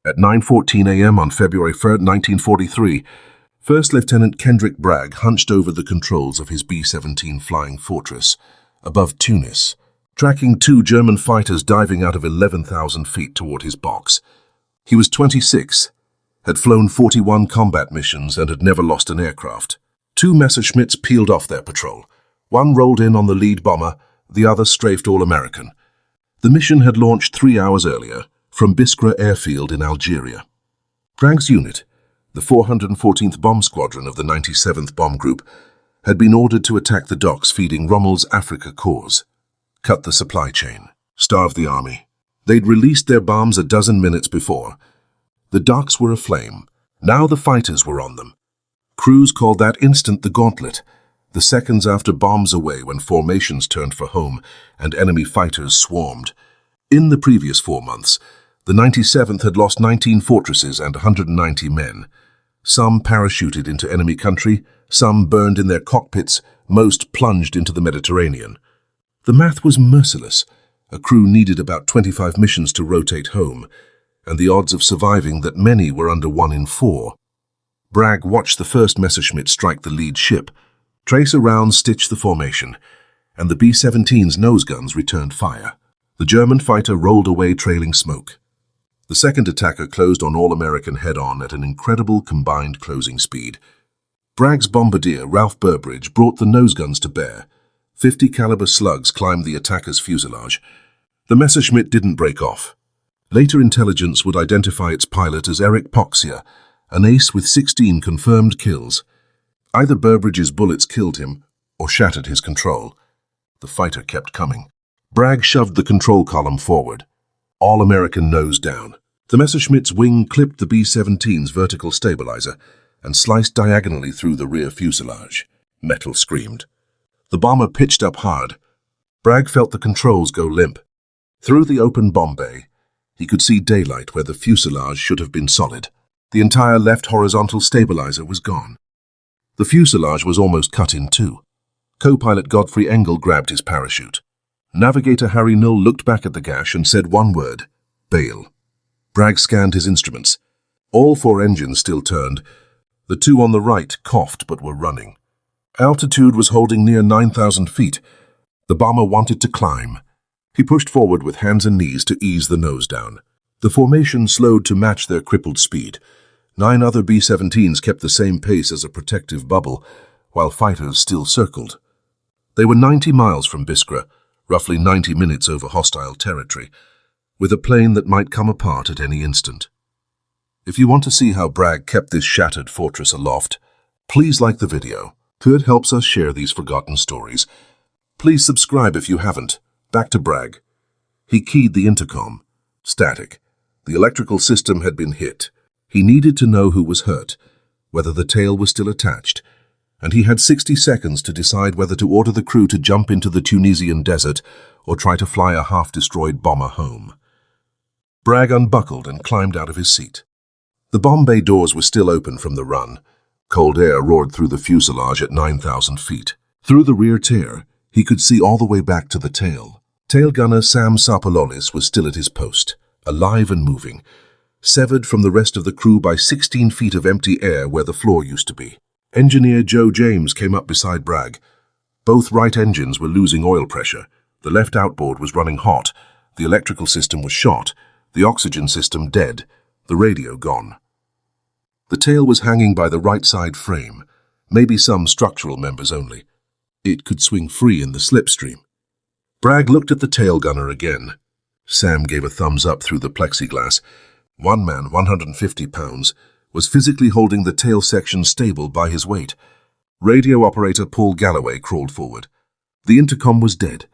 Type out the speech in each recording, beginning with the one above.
At 9:14 a.m. on February 3rd, 1943, First Lieutenant Kendrick Bragg hunched over the controls of his B-17 Flying Fortress above Tunis, tracking two German fighters diving out of 11,000 feet toward his box. He was 26, had flown 41 combat missions and had never lost an aircraft. Two Messerschmitts peeled off their patrol. One rolled in on the lead bomber, the other strafed All-American. The mission had launched 3 hours earlier from Biscra airfield in Algeria. Bragg's unit, the 414th Bomb Squadron of the 97th Bomb Group, had been ordered to attack the docks feeding Rommel's Africa Corps, cut the supply chain, starve the army. They'd released their bombs a dozen minutes before. The docks were aflame. Now the fighters were on them. Crews called that instant the gauntlet, the seconds after bombs away when formations turned for home and enemy fighters swarmed. In the previous 4 months, the 97th had lost 19 fortresses and 190 men. Some parachuted into enemy country, some burned in their cockpits, most plunged into the Mediterranean. The math was merciless. A crew needed about 25 missions to rotate home, and the odds of surviving that many were under 1 in 4. Bragg watched the first Messerschmitt strike the lead ship. Tracer rounds stitched the formation, and the B-17's nose guns returned fire. The German fighter rolled away trailing smoke. The second attacker closed on All-American head-on at an incredible combined closing speed. Bragg's bombardier, Ralph Burbridge, brought the nose guns to bear. 50 caliber slugs climbed the attacker's fuselage. The Messerschmitt didn't break off. Later intelligence would identify its pilot as Eric Poxia, an ace with 16 confirmed kills. Either Burbridge's bullets killed him or shattered his control. The fighter kept coming. Bragg shoved the control column forward. All-American nose down. The Messerschmitt's wing clipped the B-17's vertical stabilizer and sliced diagonally through the rear fuselage. Metal screamed. The bomber pitched up hard. Bragg felt the controls go limp. Through the open bomb bay, he could see daylight where the fuselage should have been solid. The entire left horizontal stabilizer was gone. The fuselage was almost cut in two. Co-pilot Godfrey Engel grabbed his parachute. Navigator Harry Null looked back at the gash and said one word: bail. Bragg scanned his instruments. All 4 engines still turned. The 2 on the right coughed but were running. Altitude was holding near 9,000 feet. The bomber wanted to climb. He pushed forward with hands and knees to ease the nose down. The formation slowed to match their crippled speed. 9 other B-17s kept the same pace as a protective bubble, while fighters still circled. They were 90 miles from Biscra, roughly 90 minutes over hostile territory, with a plane that might come apart at any instant. If you want to see how Bragg kept this shattered fortress aloft, please like the video. It helps us share these forgotten stories. Please subscribe if you haven't. Back to Bragg. He keyed the intercom. Static. The electrical system had been hit. He needed to know who was hurt, whether the tail was still attached, and he had 60 seconds to decide whether to order the crew to jump into the Tunisian desert or try to fly a half-destroyed bomber home. Bragg unbuckled and climbed out of his seat. The bomb bay doors were still open from the run. Cold air roared through the fuselage at 9,000 feet. Through the rear tear, he could see all the way back to the tail. Tail gunner Sam Sapololis was still at his post, alive and moving, severed from the rest of the crew by 16 feet of empty air where the floor used to be. Engineer Joe James came up beside Bragg. Both right engines were losing oil pressure. The left outboard was running hot. The electrical system was shot. The oxygen system dead. The radio gone. The tail was hanging by the right side frame, maybe some structural members only. It could swing free in the slipstream. Bragg looked at the tail gunner again. Sam gave a thumbs up through the plexiglass. One man, 150 pounds, was physically holding the tail section stable by his weight. Radio operator Paul Galloway crawled forward. The intercom was dead,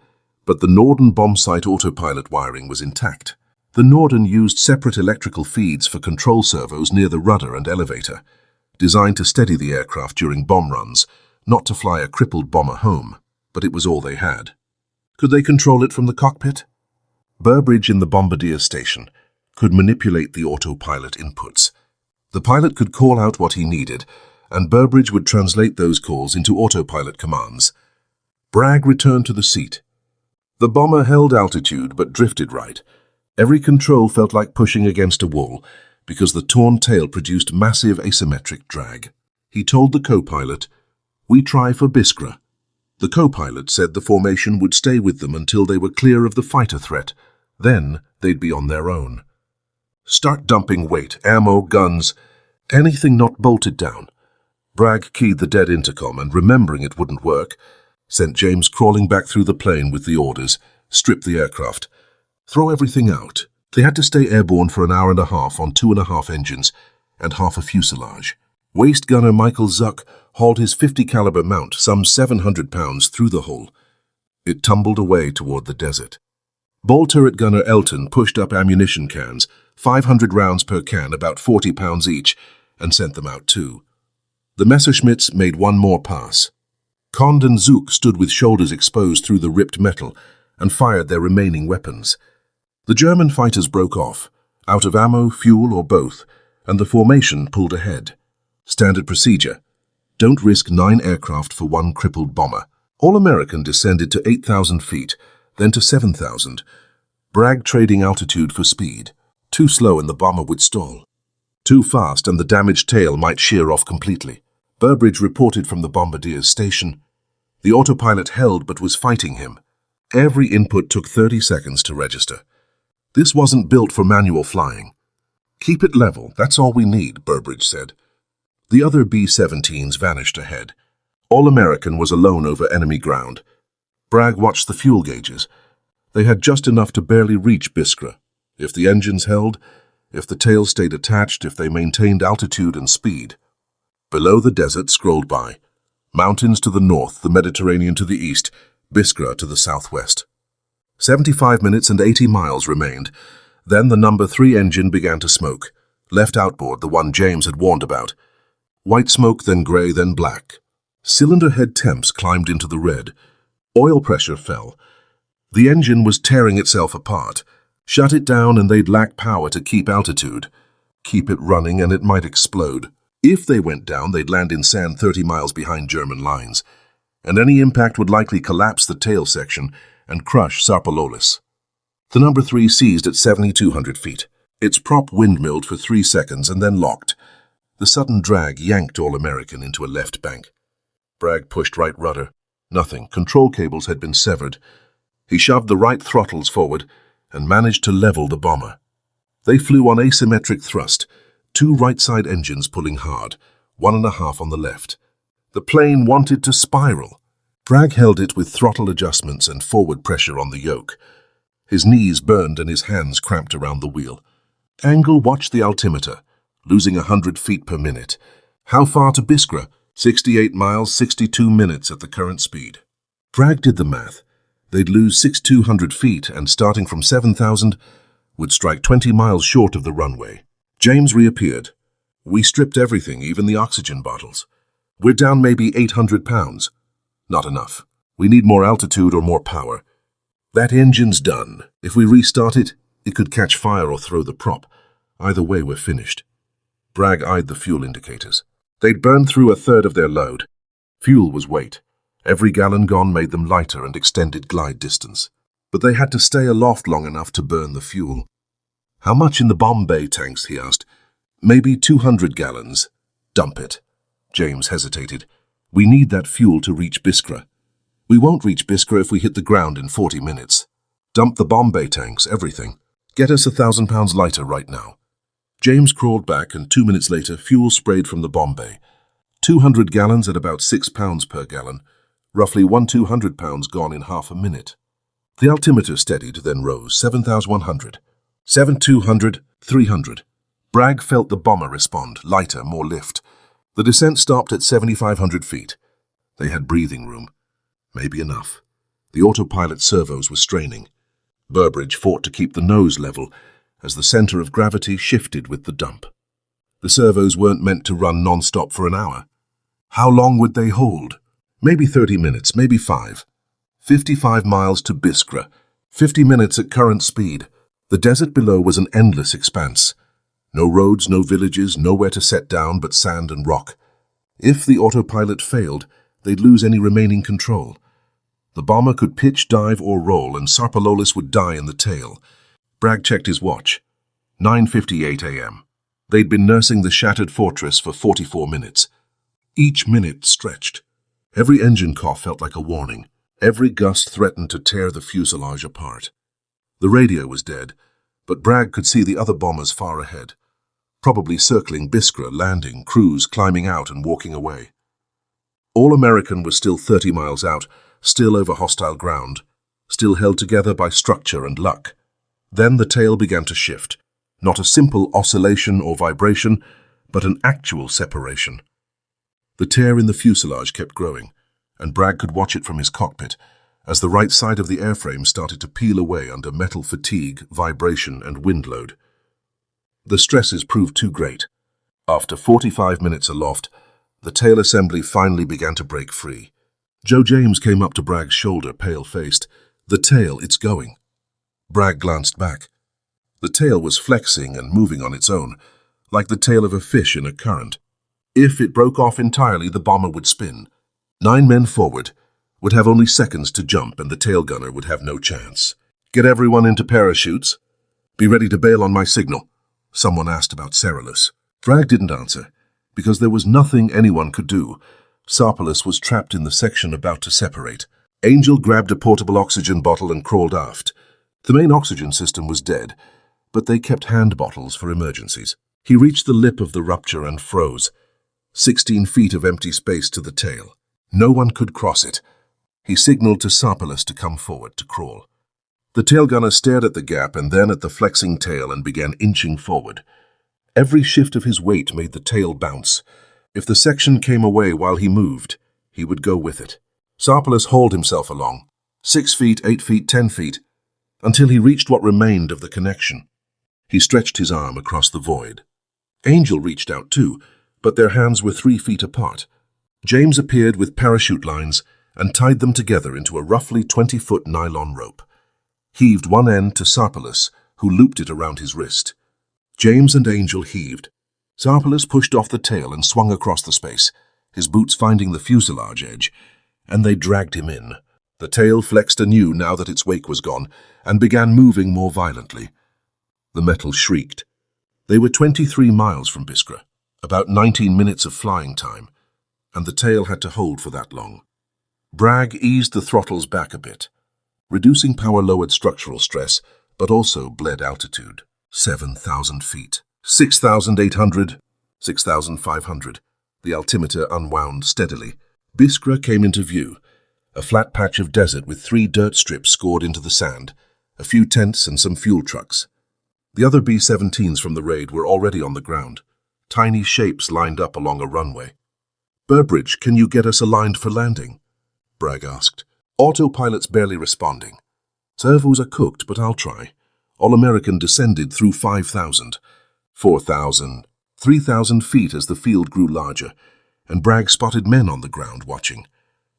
but the Norden bombsight autopilot wiring was intact. The Norden used separate electrical feeds for control servos near the rudder and elevator, designed to steady the aircraft during bomb runs, not to fly a crippled bomber home, but it was all they had. Could they control it from the cockpit? Burbridge in the bombardier station could manipulate the autopilot inputs. The pilot could call out what he needed, and Burbridge would translate those calls into autopilot commands. Bragg returned to the seat. The bomber held altitude but drifted right. Every control felt like pushing against a wall. because the torn tail produced massive asymmetric drag. He told the co-pilot, "We try for Biscra." The co-pilot said the formation would stay with them until they were clear of the fighter threat. Then they'd be on their own. "Start dumping weight, ammo, guns, anything not bolted down." Bragg keyed the dead intercom and, remembering it wouldn't work, sent James crawling back through the plane with the orders: strip the aircraft, throw everything out. They had to stay airborne for an hour and a half on 2.5 engines and half a fuselage. Waist gunner Michael Zuck hauled his .50 caliber mount, some 700 pounds, through the hull. It tumbled away toward the desert. Ball turret gunner Elton pushed up ammunition cans, 500 rounds per can, about 40 pounds each, and sent them out too. The Messerschmitts made one more pass. Cond and Zook stood with shoulders exposed through the ripped metal and fired their remaining weapons. The German fighters broke off, out of ammo, fuel, or both, and the formation pulled ahead. Standard procedure: don't risk 9 aircraft for one crippled bomber. All-American descended to 8,000 feet, then to 7,000. Bragg trading altitude for speed. Too slow and the bomber would stall. Too fast and the damaged tail might shear off completely. Burbridge reported from the bombardier's station. The autopilot held but was fighting him. Every input took 30 seconds to register. This wasn't built for manual flying. "Keep it level, that's all we need," Burbridge said. The other B-17s vanished ahead. All-American was alone over enemy ground. Bragg watched the fuel gauges. They had just enough to barely reach Biscra. If the engines held, if the tail stayed attached, if they maintained altitude and speed. Below, the desert scrolled by. Mountains to the north, the Mediterranean to the east, Biscra to the southwest. 75 minutes and 80 miles remained. Then the number 3 engine began to smoke. Left outboard, the one James had warned about. White smoke, then grey, then black. Cylinder head temps climbed into the red. Oil pressure fell. The engine was tearing itself apart. Shut it down and they'd lack power to keep altitude. Keep it running and it might explode. If they went down, they'd land in sand 30 miles behind German lines. And any impact would likely collapse the tail section and crush Sarpalolis. The number 3 seized at 7,200 feet. Its prop windmilled for 3 seconds and then locked. The sudden drag yanked All-American into a left bank. Bragg pushed right rudder. Nothing. Control cables had been severed. He shoved the right throttles forward and managed to level the bomber. They flew on asymmetric thrust, 2 right-side engines pulling hard, 1.5 on the left. The plane wanted to spiral. Bragg held it with throttle adjustments and forward pressure on the yoke. His knees burned and his hands cramped around the wheel. Angle watched the altimeter, losing 100 feet per minute. How far to Biscra? 68 miles, 62 minutes at the current speed. Bragg did the math. They'd lose 6,200 feet and, starting from 7,000, would strike 20 miles short of the runway. James reappeared. "We stripped everything, even the oxygen bottles. We're down maybe 800 pounds. Not enough. We need more altitude or more power. That engine's done. If we restart it, it could catch fire or throw the prop. Either way, we're finished." Bragg eyed the fuel indicators. They'd burned through 1/3 of their load. Fuel was weight. Every gallon gone made them lighter and extended glide distance. But they had to stay aloft long enough to burn the fuel. "How much in the bomb bay tanks?" he asked. "Maybe 200 gallons. Dump it." James hesitated. "We need that fuel to reach Biscra." "We won't reach Biscra if we hit the ground in 40 minutes. Dump the bomb bay tanks, everything. Get us 1,000 pounds lighter right now." James crawled back, and 2 minutes later, fuel sprayed from the bomb bay. 200 gallons at about 6 pounds per gallon. Roughly 1,200 pounds gone in half a minute. The altimeter steadied, then rose. 7,100. 7,200, 300. Bragg felt the bomber respond, lighter, more lift. The descent stopped at 7,500 feet. They had breathing room. Maybe enough. The autopilot servos were straining. Burbridge fought to keep the nose level as the center of gravity shifted with the dump. The servos weren't meant to run non-stop for an hour. How long would they hold? Maybe 30 minutes, maybe 5. 55 miles to Biscra. 50 minutes at current speed. The desert below was an endless expanse. No roads, no villages, nowhere to set down but sand and rock. If the autopilot failed, they'd lose any remaining control. The bomber could pitch, dive, or roll, and Sarpalolis would die in the tail. Bragg checked his watch. 9:58 a.m. They'd been nursing the shattered fortress for 44 minutes. Each minute stretched. Every engine cough felt like a warning. Every gust threatened to tear the fuselage apart. The radio was dead, but Bragg could see the other bombers far ahead, probably circling Biscra, landing, crews climbing out and walking away. All American was still 30 miles out, still over hostile ground, still held together by structure and luck. Then the tail began to shift, not a simple oscillation or vibration, but an actual separation. The tear in the fuselage kept growing, and Bragg could watch it from his cockpit as the right side of the airframe started to peel away under metal fatigue, vibration, and wind load. The stresses proved too great. After 45 minutes aloft, the tail assembly finally began to break free. Joe James came up to Bragg's shoulder, pale-faced. "The tail, it's going." Bragg glanced back. The tail was flexing and moving on its own, like the tail of a fish in a current. If it broke off entirely, the bomber would spin. 9 men forward would have only seconds to jump, and the tail gunner would have no chance. "Get everyone into parachutes. Be ready to bail on my signal." Someone asked about perilous. Bragg didn't answer, because there was nothing anyone could do. Perilous was trapped in the section about to separate. Angel grabbed a portable oxygen bottle and crawled aft. The main oxygen system was dead, but they kept hand bottles for emergencies. He reached the lip of the rupture and froze. 16 feet of empty space to the tail. No one could cross it. He signaled to Perilous to come forward to crawl. The tail gunner stared at the gap and then at the flexing tail and began inching forward. Every shift of his weight made the tail bounce. If the section came away while he moved, he would go with it. Perilous hauled himself along, 6 feet, 8 feet, 10 feet, until he reached what remained of the connection. He stretched his arm across the void. Angel reached out too, but their hands were 3 feet apart. James appeared with parachute lines and tied them together into a roughly 20-foot nylon rope. Heaved one end to Perilous, who looped it around his wrist. James and Angel heaved. Perilous pushed off the tail and swung across the space, his boots finding the fuselage edge, and they dragged him in. The tail flexed anew now that its wake was gone, and began moving more violently. The metal shrieked. They were 23 miles from Biscra, about 19 minutes of flying time, and the tail had to hold for that long. Bragg eased the throttles back a bit. Reducing power lowered structural stress, but also bled altitude. 7,000 feet. 6,800. 6,500. The altimeter unwound steadily. Biscra came into view, a flat patch of desert with 3 dirt strips scored into the sand, a few tents and some fuel trucks. The other B-17s from the raid were already on the ground, tiny shapes lined up along a runway. "Burbridge, can you get us aligned for landing?" Bragg asked. "Autopilot's barely responding. Servos are cooked, but I'll try." All-American descended through 5,000, 4,000, 3,000 feet as the field grew larger, and Bragg spotted men on the ground watching.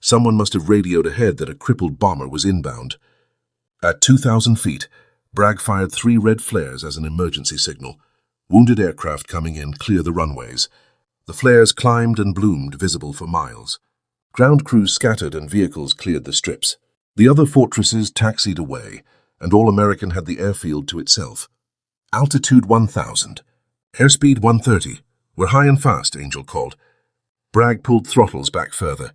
Someone must have radioed ahead that a crippled bomber was inbound. At 2,000 feet, Bragg fired 3 red flares as an emergency signal. Wounded aircraft coming in, clear the runways. The flares climbed and bloomed, visible for miles. Ground crews scattered and vehicles cleared the strips. The other fortresses taxied away, and All-American had the airfield to itself. Altitude 1,000. Airspeed 130. "We're high and fast," Angel called. Bragg pulled throttles back further.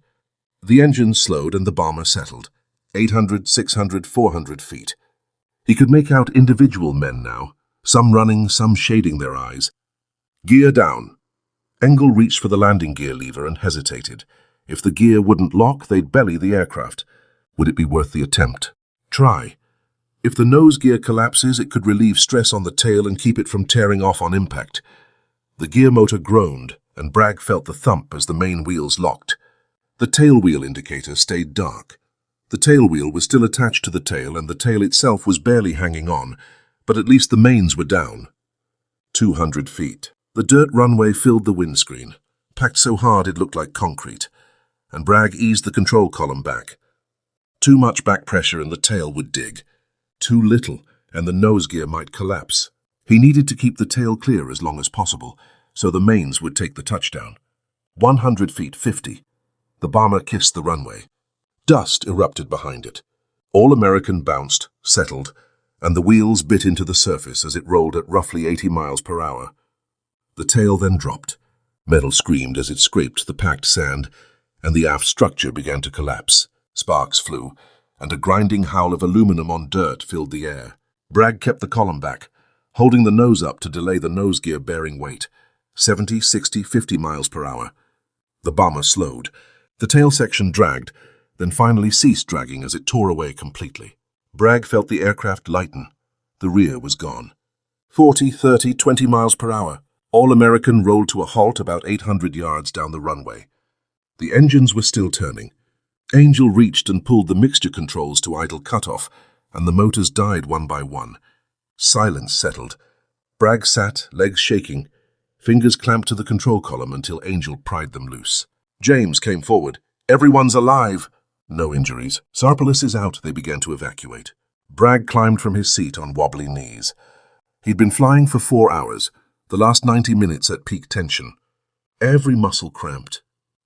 The engines slowed and the bomber settled. 800, 600, 400 feet. He could make out individual men now, some running, some shading their eyes. "Gear down." Engel reached for the landing gear lever and hesitated. If the gear wouldn't lock, they'd belly the aircraft. Would it be worth the attempt? Try. If the nose gear collapses, it could relieve stress on the tail and keep it from tearing off on impact. The gear motor groaned, and Bragg felt the thump as the main wheels locked. The tail wheel indicator stayed dark. The tail wheel was still attached to the tail, and the tail itself was barely hanging on, but at least the mains were down. 200 feet. The dirt runway filled the windscreen, packed so hard it looked like concrete, and Bragg eased the control column back. Too much back pressure and the tail would dig. Too little, and the nose gear might collapse. He needed to keep the tail clear as long as possible, so the mains would take the touchdown. 100 feet, 50. The bomber kissed the runway. Dust erupted behind it. All-American bounced, settled, and the wheels bit into the surface as it rolled at roughly 80 miles per hour. The tail then dropped. Metal screamed as it scraped the packed sand, and the aft structure began to collapse. Sparks flew, and a grinding howl of aluminum on dirt filled the air. Bragg kept the column back, holding the nose up to delay the nose gear bearing weight. 70, 60, 50 miles per hour. The bomber slowed. The tail section dragged, then finally ceased dragging as it tore away completely. Bragg felt the aircraft lighten. The rear was gone. 40, 30, 20 miles per hour. All-American rolled to a halt about 800 yards down the runway. The engines were still turning. Angel reached and pulled the mixture controls to idle cutoff, and the motors died one by one. Silence settled. Bragg sat, legs shaking, fingers clamped to the control column until Angel pried them loose. James came forward. "Everyone's alive." No injuries. "Sarpalis is out," they began to evacuate. Bragg climbed from his seat on wobbly knees. He'd been flying for 4 hours, the last 90 minutes at peak tension. Every muscle cramped.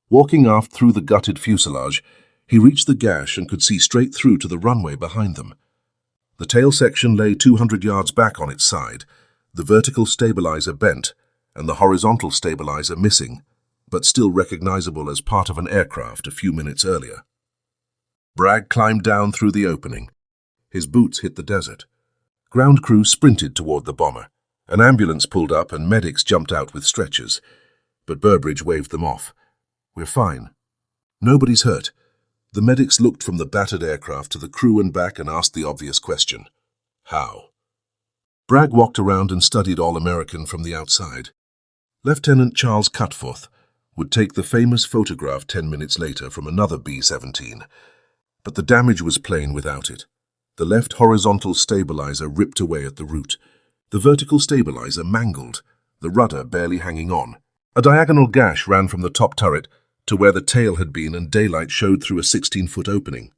Walking aft through the gutted fuselage, he reached the gash and could see straight through to the runway behind them. The tail section lay 200 yards back on its side, the vertical stabilizer bent and the horizontal stabilizer missing, but still recognizable as part of an aircraft a few minutes earlier. Bragg climbed down through the opening. His boots hit the desert. Ground crew sprinted toward the bomber. An ambulance pulled up and medics jumped out with stretchers, but Burbridge waved them off. "We're fine. Nobody's hurt." The medics looked from the battered aircraft to the crew and back and asked the obvious question. How? Bragg walked around and studied All-American from the outside. Lieutenant Charles Cutforth would take the famous photograph 10 minutes later from another B-17, but the damage was plain without it. The left horizontal stabilizer ripped away at the root, the vertical stabilizer mangled, the rudder barely hanging on. A diagonal gash ran from the top turret to where the tail had been, and daylight showed through a 16-foot opening.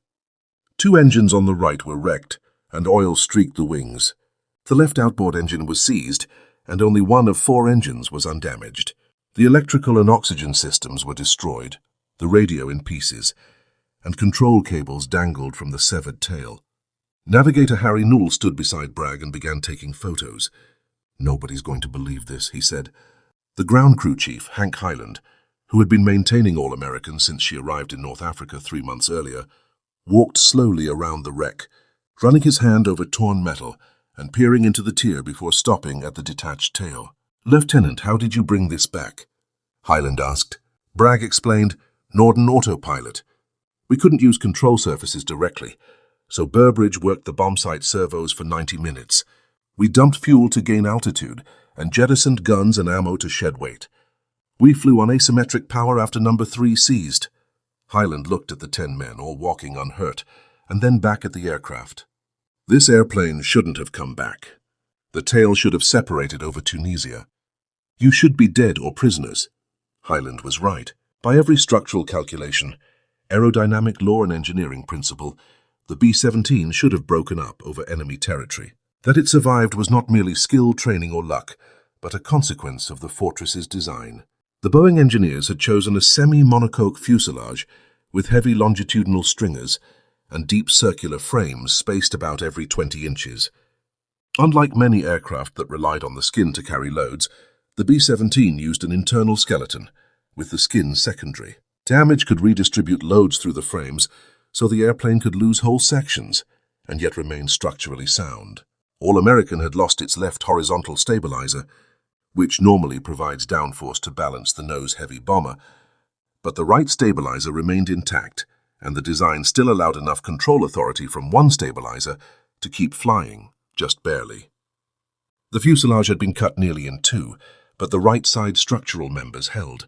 2 engines on the right were wrecked, and oil streaked the wings. The left outboard engine was seized, and only one of 4 engines was undamaged. The electrical and oxygen systems were destroyed, the radio in pieces, and control cables dangled from the severed tail. Navigator Harry Newell stood beside Bragg and began taking photos. "Nobody's going to believe this," he said. The ground crew chief, Hank Highland, who had been maintaining All-American since she arrived in North Africa 3 months earlier, walked slowly around the wreck, running his hand over torn metal and peering into the tier before stopping at the detached tail. "Lieutenant, how did you bring this back?" Highland asked. Bragg explained, "Norden autopilot. We couldn't use control surfaces directly, so Burbridge worked the bombsight servos for 90 minutes. We dumped fuel to gain altitude and jettisoned guns and ammo to shed weight. We flew on asymmetric power after number 3 seized." Highland looked at the 10 men, all walking unhurt, and then back at the aircraft. "This airplane shouldn't have come back. The tail should have separated over Tunisia. You should be dead or prisoners." Highland was right. By every structural calculation, aerodynamic law and engineering principle, the B-17 should have broken up over enemy territory. That it survived was not merely skill, training, or luck, but a consequence of the fortress's design. The Boeing engineers had chosen a semi-monocoque fuselage with heavy longitudinal stringers and deep circular frames spaced about every 20 inches. Unlike many aircraft that relied on the skin to carry loads, the B-17 used an internal skeleton, with the skin secondary. Damage could redistribute loads through the frames, so the airplane could lose whole sections and yet remain structurally sound. All-American had lost its left horizontal stabilizer, which normally provides downforce to balance the nose-heavy bomber, but the right stabilizer remained intact, and the design still allowed enough control authority from one stabilizer to keep flying, just barely. The fuselage had been cut nearly in 2, but the right side structural members held.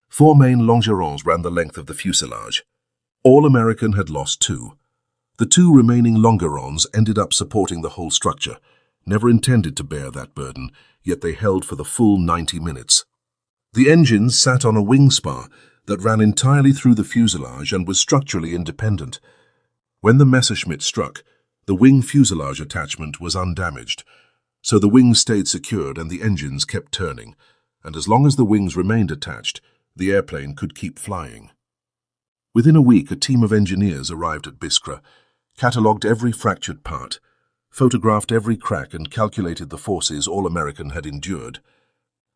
4 main longerons ran the length of the fuselage. All-American had lost 2. The 2 remaining longerons ended up supporting the whole structure, never intended to bear that burden, yet they held for the full 90 minutes. The engines sat on a wing spar that ran entirely through the fuselage and was structurally independent. When the Messerschmitt struck, the wing fuselage attachment was undamaged, so the wings stayed secured and the engines kept turning, and as long as the wings remained attached, the airplane could keep flying. Within a week, a team of engineers arrived at Biscra, catalogued every fractured part, photographed every crack and calculated the forces All-American had endured.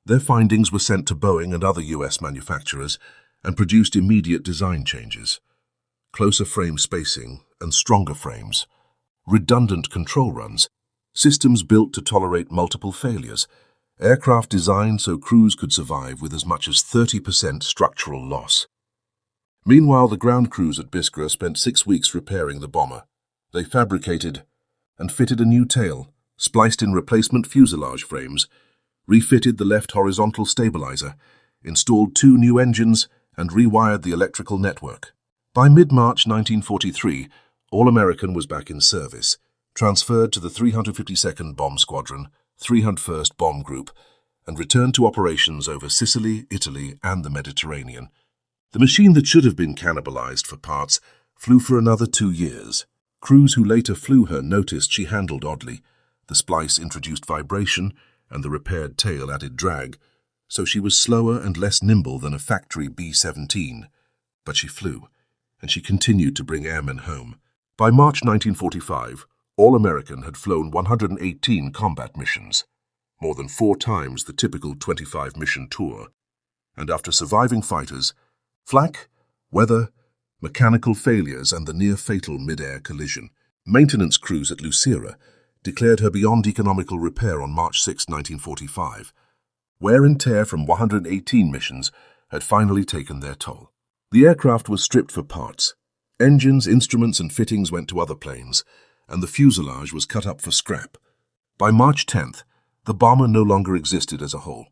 Their findings were sent to Boeing and other US manufacturers and produced immediate design changes. Closer frame spacing and stronger frames, redundant control runs, systems built to tolerate multiple failures, aircraft designed so crews could survive with as much as 30% structural loss. Meanwhile, the ground crews at Biscra spent 6 weeks repairing the bomber. They fabricated and fitted a new tail, spliced in replacement fuselage frames, refitted the left horizontal stabilizer, installed 2 new engines, and rewired the electrical network. By mid-March 1943, All-American was back in service, transferred to the 352nd Bomb Squadron, 301st Bomb Group, and returned to operations over Sicily, Italy, and the Mediterranean. The machine that should have been cannibalized for parts flew for another 2 years. Crews who later flew her noticed she handled oddly. The splice introduced vibration, and the repaired tail added drag, so she was slower and less nimble than a factory B-17. But she flew, and she continued to bring airmen home. By March 1945, All-American had flown 118 combat missions, more than 4 times the typical 25-mission tour. And after surviving fighters, flak, weather, mechanical failures, and the near-fatal mid-air collision, maintenance crews at Lucera declared her beyond economical repair on March 6, 1945. Wear and tear from 118 missions had finally taken their toll. The aircraft was stripped for parts. Engines, instruments, and fittings went to other planes, and the fuselage was cut up for scrap. By March 10th, the bomber no longer existed as a whole.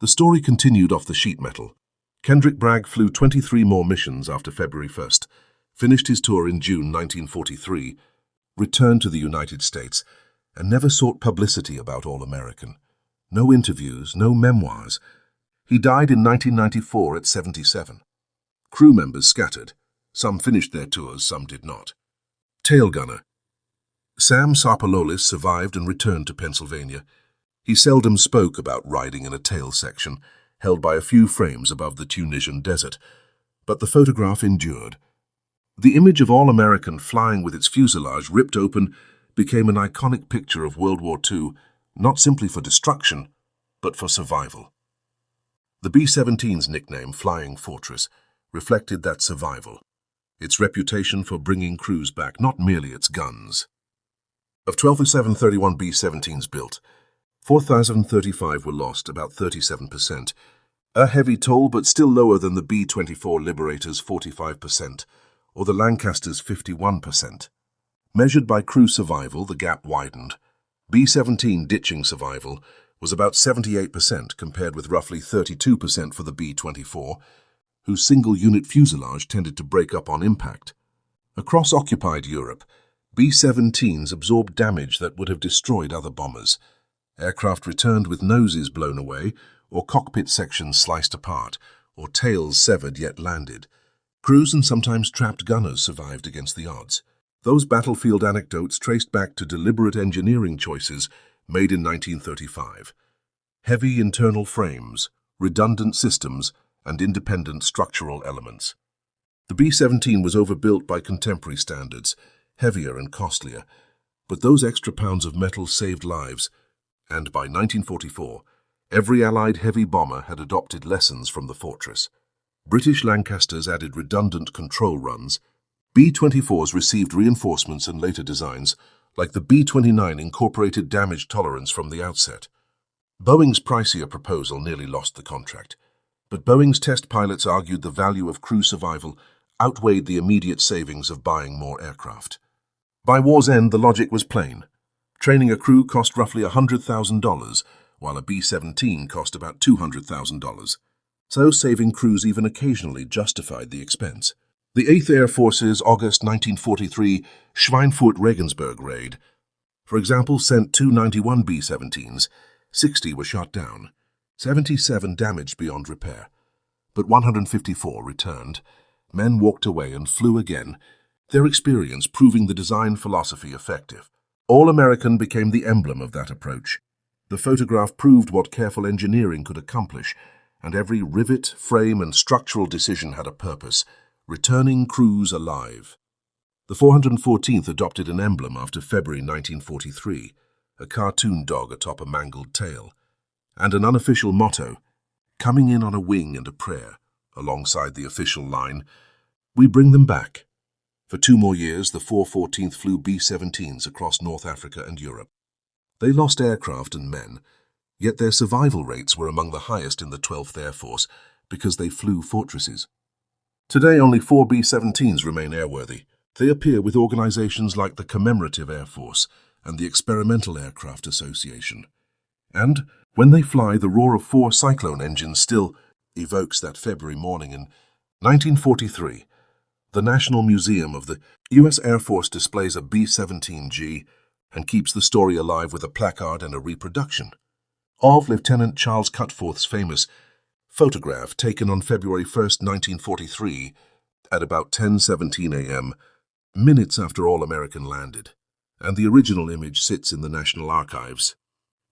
The story continued off the sheet metal. Kendrick Bragg flew 23 more missions after February 1st, finished his tour in June 1943, returned to the United States, and never sought publicity about All-American. No interviews, no memoirs. He died in 1994 at 77. Crew members scattered. Some finished their tours, some did not. Tail gunner. Sam Sarpalolis survived and returned to Pennsylvania. He seldom spoke about riding in a tail section, held by a few frames above the Tunisian desert, but the photograph endured. The image of All-American flying with its fuselage ripped open became an iconic picture of World War II, not simply for destruction, but for survival. The B-17's nickname, Flying Fortress, reflected that survival, its reputation for bringing crews back, not merely its guns. Of 12,731 B-17s built, 4,035 were lost, about 37%, a heavy toll but still lower than the B-24 Liberator's 45%, or the Lancaster's 51%. Measured by crew survival, the gap widened. B-17 ditching survival was about 78% compared with roughly 32% for the B-24, whose single-unit fuselage tended to break up on impact. Across occupied Europe, B-17s absorbed damage that would have destroyed other bombers. Aircraft returned with noses blown away, or cockpit sections sliced apart, or tails severed yet landed. Crews and sometimes trapped gunners survived against the odds. Those battlefield anecdotes traced back to deliberate engineering choices made in 1935. Heavy internal frames, redundant systems, and independent structural elements. The B-17 was overbuilt by contemporary standards, heavier and costlier, but those extra pounds of metal saved lives, and by 1944, every Allied heavy bomber had adopted lessons from the Fortress. British Lancasters added redundant control runs. B-24s received reinforcements and later designs, like the B-29 incorporated damage tolerance from the outset. Boeing's pricier proposal nearly lost the contract, but Boeing's test pilots argued the value of crew survival outweighed the immediate savings of buying more aircraft. By war's end, the logic was plain. Training a crew cost roughly $100,000, while a B-17 cost about $200,000. So saving crews even occasionally justified the expense. The 8th Air Force's August 1943 Schweinfurt-Regensburg raid, for example, sent 291 B-17s. 60 were shot down, 77 damaged beyond repair, but 154 returned. Men walked away and flew again, their experience proving the design philosophy effective. All-American became the emblem of that approach. The photograph proved what careful engineering could accomplish, and every rivet, frame, and structural decision had a purpose: returning crews alive. The 414th adopted an emblem after February 1943, a cartoon dog atop a mangled tail. and an unofficial motto, coming in on a wing and a prayer, alongside the official line, "We bring them back." For 2 more years, the 414th flew B-17s across North Africa and Europe. They lost aircraft and men, yet their survival rates were among the highest in the 12th Air Force because they flew fortresses. Today, only 4 B-17s remain airworthy. They appear with organizations like the Commemorative Air Force and the Experimental Aircraft Association. And when they fly, the roar of 4 Cyclone engines still evokes that February morning in 1943. The National Museum of the U.S. Air Force displays a B-17G and keeps the story alive with a placard and a reproduction of Lieutenant Charles Cutforth's famous photograph taken on February 1st, 1943, at about 10:17 a.m., minutes after All American landed, and the original image sits in the National Archives.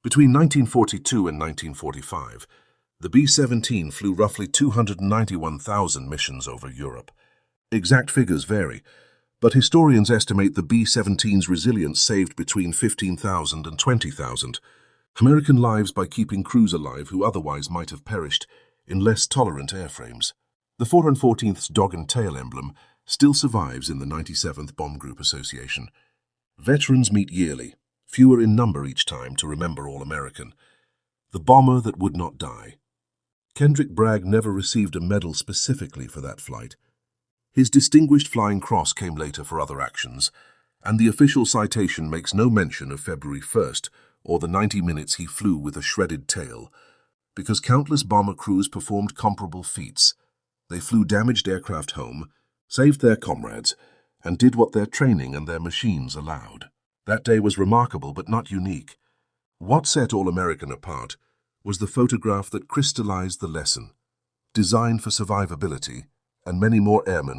Between 1942 and 1945, the B-17 flew roughly 291,000 missions over Europe. Exact figures vary, but historians estimate the B-17's resilience saved between 15,000 and 20,000 American lives by keeping crews alive who otherwise might have perished in less tolerant airframes. The 414th's dog and tail emblem still survives in the 97th Bomb Group Association. Veterans meet yearly, fewer in number each time, to remember All American, the bomber that would not die. Kendrick Bragg never received a medal specifically for that flight. His Distinguished Flying Cross came later for other actions, and the official citation makes no mention of February 1st or the 90 minutes he flew with a shredded tail, because countless bomber crews performed comparable feats. They flew damaged aircraft home, saved their comrades, and did what their training and their machines allowed. That day was remarkable but not unique. What set All American apart was the photograph that crystallized the lesson. Designed for survivability, and many more airmen will